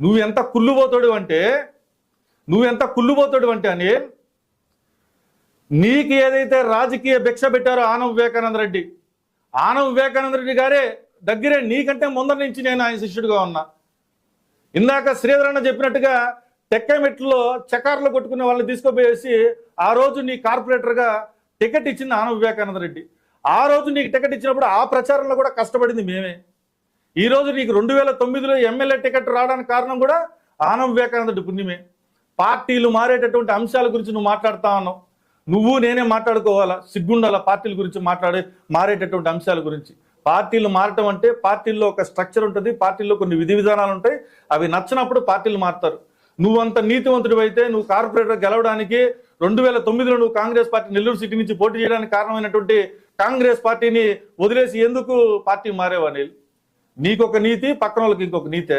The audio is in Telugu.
నువ్వెంత కుళ్ళుబోతాడు అంటే అనిల్, నీకు ఏదైతే రాజకీయ భిక్ష పెట్టారో ఆనం వివేకానంద రెడ్డి గారే దగ్గరే నీకంటే ముందర నుంచి నేను ఆయన శిష్యుడిగా ఉన్నా. ఇందాక శ్రీధర్ అన్న చెప్పినట్టుగా టెక్కమెట్లో చకార్లు కొట్టుకునే వాళ్ళని తీసుకుపోయేసి ఆ రోజు నీ కార్పొరేటర్గా టికెట్ ఇచ్చింది ఆనం వివేకానంద రెడ్డి. ఆ రోజు నీకు టికెట్ ఇచ్చినప్పుడు ఆ ప్రచారంలో కూడా కష్టపడింది మేమే. ఈ రోజు నీకు 2009లో ఎమ్మెల్యే టికెట్ రావడానికి కారణం కూడా ఆనం వివేకానంద రెడ్డి పుణ్యమే. పార్టీలు మారేటటువంటి అంశాల గురించి నువ్వు మాట్లాడుతా ఉన్నావు. నువ్వు నేనే మాట్లాడుకోవాలా, సిగ్గుండాల పార్టీల గురించి మారేటటువంటి అంశాల గురించి. పార్టీలు మారటం అంటే పార్టీల్లో ఒక స్ట్రక్చర్ ఉంటుంది, పార్టీల్లో కొన్ని విధి విధానాలు ఉంటాయి. అవి నచ్చినప్పుడు పార్టీలు మారుతారు. నువ్వంత నీతివంతుడు అయితే నువ్వు కార్పొరేటర్ గెలవడానికి 2009లో నువ్వు కాంగ్రెస్ పార్టీ నెల్లూరు సిటీ నుంచి పోటీ చేయడానికి కారణమైనటువంటి కాంగ్రెస్ పార్టీని వదిలేసి ఎందుకు పార్టీ మారేవా? నీకొక నీతి, పక్కన వాళ్ళకి ఇంకొక నీతే.